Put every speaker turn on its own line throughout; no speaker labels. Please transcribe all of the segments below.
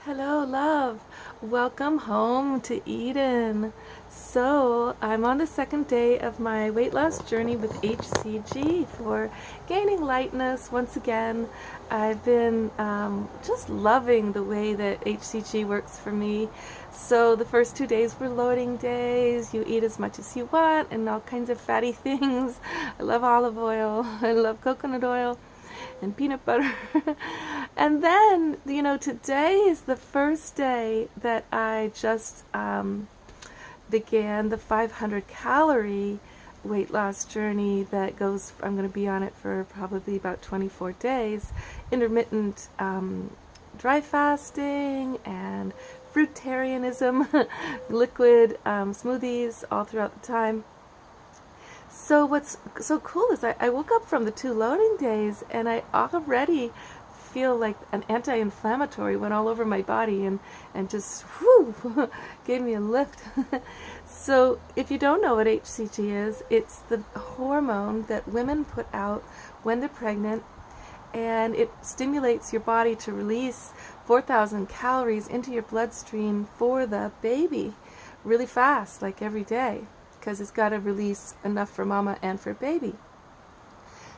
Hello, love. Welcome home to Eden. So, I'm on the second day of my weight loss journey with HCG for gaining lightness. Once again, I've been just loving the way that HCG works for me. So, the first 2 days were loading days. You eat as much as you want and all kinds of fatty things. I love olive oil, I love coconut oil and peanut butter. And then, today is the first day that I just began the 500 calorie weight loss journey that goes, I'm going to be on it for probably about 24 days. Intermittent dry fasting and fruitarianism, liquid smoothies all throughout the time. So what's so cool is I woke up from the 2 loading days and I already feel like an anti-inflammatory went all over my body and just whoo, gave me a lift. So if you don't know what HCG is, it's the hormone that women put out when they're pregnant, and it stimulates your body to release 4,000 calories into your bloodstream for the baby really fast, like every day, because it's got to release enough for mama and for baby.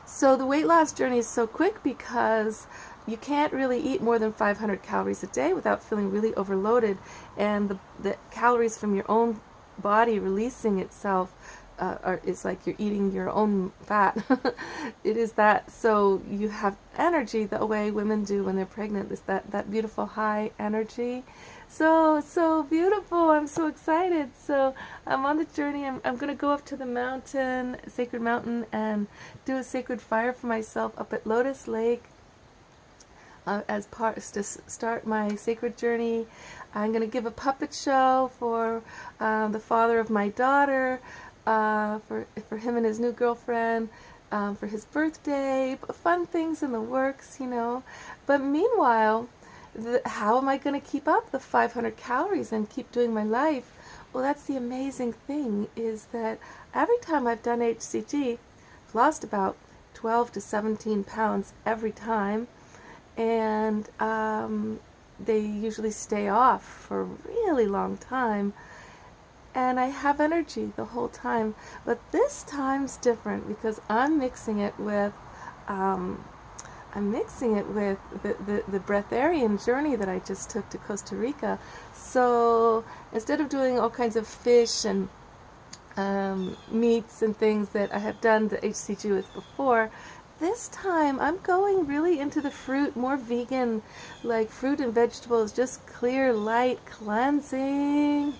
So the weight loss journey is so quick because you can't really eat more than 500 calories a day without feeling really overloaded, and the calories from your own body releasing itself is like you're eating your own fat. It is that, so you have energy the way women do when they're pregnant, is that beautiful high energy. So beautiful. I'm so excited. So I'm on the journey. I'm going to go up to the mountain, Sacred Mountain, and do a sacred fire for myself up at Lotus Lake as part to start my sacred journey. I'm going to give a puppet show for the father of my daughter, for him and his new girlfriend, for his birthday. Fun things in the works, But meanwhile, how am I going to keep up the 500 calories and keep doing my life? Well, that's the amazing thing, is that every time I've done HCG, I've lost about 12 to 17 pounds every time, and they usually stay off for a really long time, and I have energy the whole time. But this time's different because I'm mixing it with the breatharian journey that I just took to Costa Rica. So instead of doing all kinds of fish and meats and things that I have done the HCG with before, this time I'm going really into the fruit, more vegan, like fruit and vegetables, just clear, light, cleansing.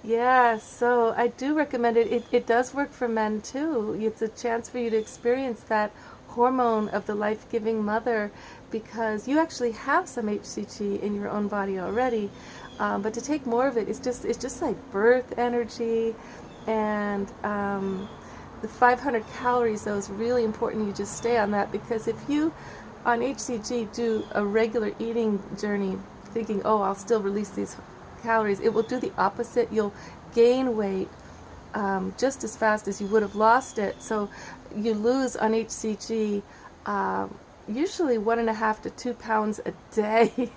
Yeah, so I do recommend it. It does work for men too. It's a chance for you to experience that hormone of the life-giving mother, because you actually have some HCG in your own body already, but to take more of it, it's just like birth energy. And the 500 calories, though, is really important you just stay on that, because if you on HCG do a regular eating journey thinking, oh, I'll still release these calories, it will do the opposite. You'll gain weight just as fast as you would have lost it. So you lose on HCG usually 1.5 to 2 pounds a day.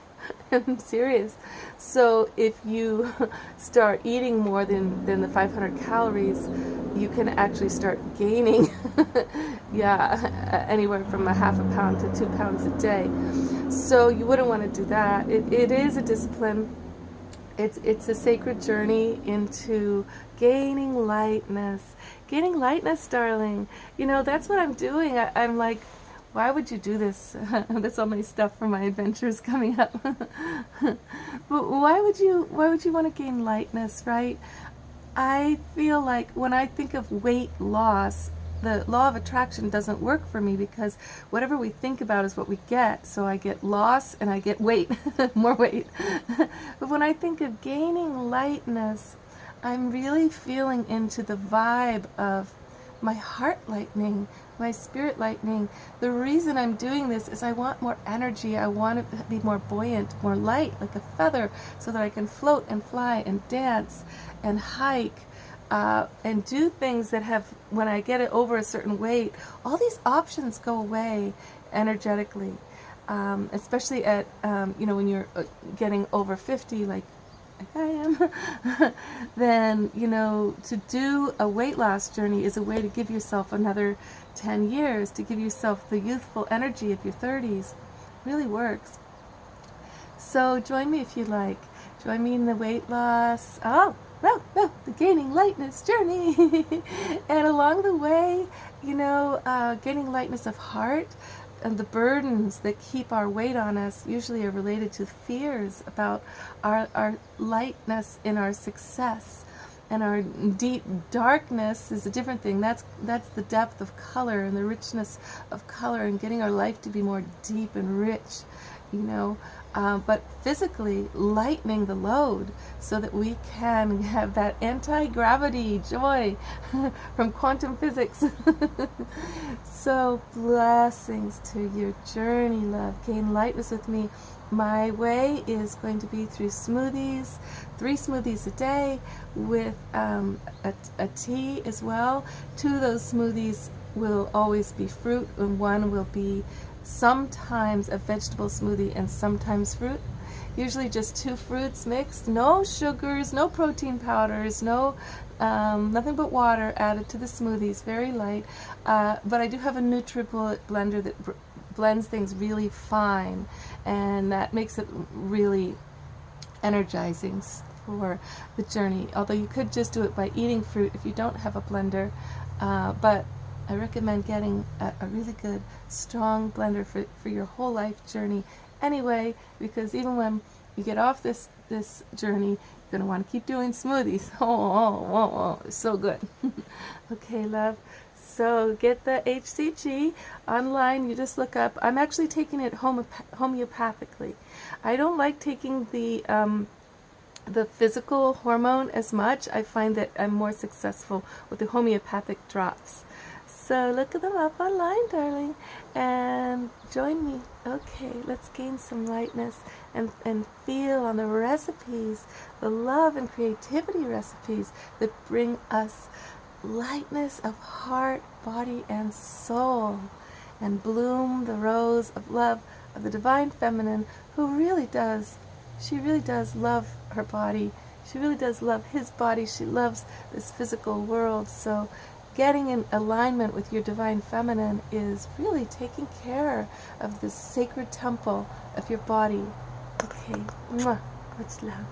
I'm serious. So if you start eating more than the 500 calories, you can actually start gaining yeah, anywhere from 0.5 pound to 2 pounds a day. So you wouldn't want to do that. It is a discipline. It's a sacred journey into gaining lightness. Gaining lightness, darling. That's what I'm doing. I'm like, why would you do this? That's all my stuff for my adventures coming up. But why would you want to gain lightness, right? I feel like when I think of weight loss, the law of attraction doesn't work for me, because whatever we think about is what we get. So I get loss and I get weight, more weight. But when I think of gaining lightness, I'm really feeling into the vibe of my heart lightening, my spirit lightening. The reason I'm doing this is I want more energy. I want to be more buoyant, more light, like a feather, so that I can float and fly and dance and hike and do things that have, when I get it over a certain weight, all these options go away energetically. especially at, when you're getting over 50, like I am, then, to do a weight loss journey is a way to give yourself another 10 years, to give yourself the youthful energy of your 30s. Really works. So join me if you like. Join me in the weight loss, the gaining lightness journey. And along the way, gaining lightness of heart, and the burdens that keep our weight on us usually are related to fears about our lightness in our success. And our deep darkness is a different thing. That's the depth of color and the richness of color, and getting our life to be more deep and rich, but physically lightening the load so that we can have that anti-gravity joy from quantum physics. So blessings to your journey, love. Gain lightness with me. My way is going to be through smoothies, 3 smoothies a day with a tea as well. 2 of those smoothies will always be fruit, and 1 will be sometimes a vegetable smoothie and sometimes fruit. Usually just 2 fruits mixed, no sugars, no protein powders, no nothing but water added to the smoothies, very light. But I do have a NutriBullet blender that blends things really fine, and that makes it really energizing for the journey. Although you could just do it by eating fruit if you don't have a blender, but I recommend getting a really good, strong blender for your whole life journey anyway, because even when you get off this journey, you're going to want to keep doing smoothies. Oh, it's so good. Okay, love. So get the HCG online. You just look up. I'm actually taking it homeopathically. I don't like taking the physical hormone as much. I find that I'm more successful with the homeopathic drops. So look them up online, darling, and join me. Okay, let's gain some lightness and feel on the recipes, the love and creativity recipes that bring us lightness of heart, body, and soul, and bloom the rose of love of the divine feminine, who really does, she really does love her body. She really does love his body. She loves this physical world. So getting in alignment with your divine feminine is really taking care of this sacred temple of your body. Okay, much love.